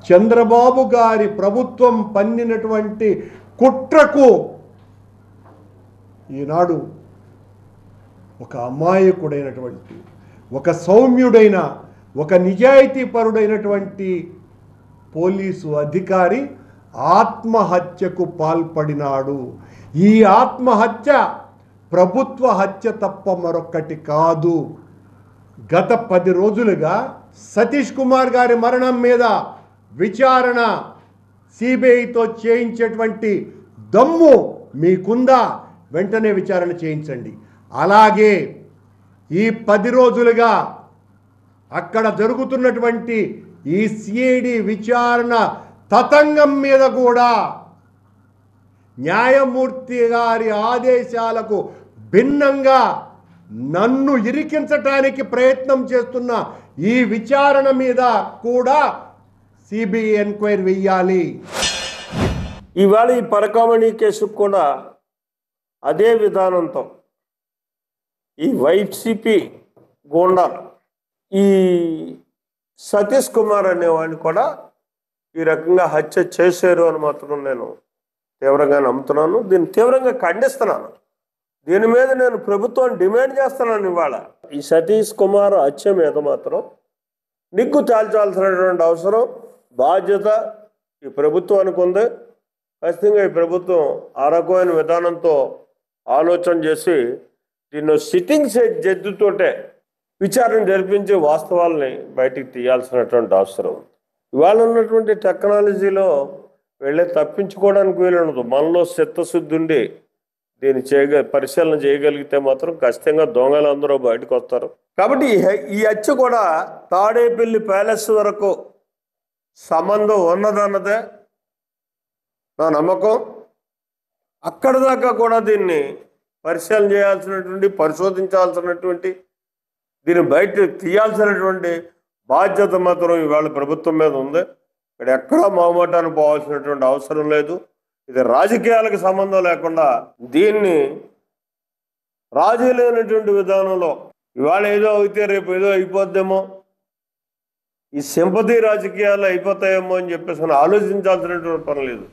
చంద్రబాబు గారి ప్రభుత్వం పన్నినటువంటి కుట్రకు ఈనాడు ఒక అమాయకుడైనటువంటి, ఒక సౌమ్యుడైన, ఒక నిజాయితీపరుడైనటువంటి పోలీసు అధికారి ఆత్మహత్యకు పాల్పడినాడు. ఈ ఆత్మహత్య ప్రభుత్వ హత్య తప్ప మరొకటి కాదు. గత 10 రోజులుగా సతీష్ కుమార్ గారి మరణం మీద విచారణ సిబిఐతో చేయించేటువంటి దమ్ము మీకుందా? వెంటనే విచారణ చేయించండి. అలాగే ఈ 10 రోజులుగా అక్కడ జరుగుతున్నటువంటి ఈ సిఐడి విచారణ తతంగం మీద కూడా న్యాయమూర్తి గారి ఆదేశాలకు భిన్నంగా నన్ను ఇరికించటానికి ప్రయత్నం చేస్తున్న ఈ విచారణ మీద కూడా సిబిఐ ఎంక్వైరీ వేయాలి. ఇవాళ ఈ పరకామణి కేసు కూడా అదే విధానంతో ఈ వైసీపీ గూండా ఈ సతీష్ కుమార్ అనేవాడిని కూడా ఈ రకంగా హత్య చేశారు అని మాత్రం నేను తీవ్రంగా నమ్ముతున్నాను. దీన్ని తీవ్రంగా ఖండిస్తున్నాను. దీని మీద నేను ప్రభుత్వాన్ని డిమాండ్ చేస్తున్నాను. ఇవాళ ఈ సతీష్ కుమార్ హత్య మీద మాత్రం నిగ్గు తేల్చాల్సినటువంటి అవసరం, బాధ్యత ఈ ప్రభుత్వానికి ఉంది. ఖచ్చితంగా ఈ ప్రభుత్వం ఆ రకమైన విధానంతో ఆలోచన చేసి దీన్ని సిట్టింగ్ జడ్జితోటే విచారణ జరిపించి వాస్తవాలని బయటికి తీయాల్సినటువంటి అవసరం. ఇవాళ ఉన్నటువంటి టెక్నాలజీలో వెళ్ళే తప్పించుకోవడానికి వీలుండదు. మనలో చిత్తశుద్ధి ఉండి దీన్ని పరిశీలన చేయగలిగితే మాత్రం ఖచ్చితంగా దొంగలు అందరూ బయటకు వస్తారు. కాబట్టి ఈ హత్య కూడా తాడేపల్లి ప్యాలెస్ వరకు సంబంధం ఉన్నదన్నదే నా నమ్మకం. అక్కడ దాకా కూడా దీన్ని పరిశీలన చేయాల్సినటువంటి, పరిశోధించాల్సినటువంటి, దీన్ని బయట తీయాల్సినటువంటి బాధ్యత మాత్రం ఇవాళ ప్రభుత్వం మీద ఉంది. ఇక్కడ ఎక్కడా మొహమాటానికి పోవాల్సినటువంటి అవసరం లేదు. ఇది రాజకీయాలకు సంబంధం లేకుండా దీన్ని రాజీ లేనటువంటి విధానంలో ఇవాళ ఏదో అయితే రేపు ఏదో అయిపోద్దేమో, ఈ సింపతి రాజకీయాలు అయిపోతాయేమో అని చెప్పేసి ఆలోచించాల్సినటువంటి పని లేదు.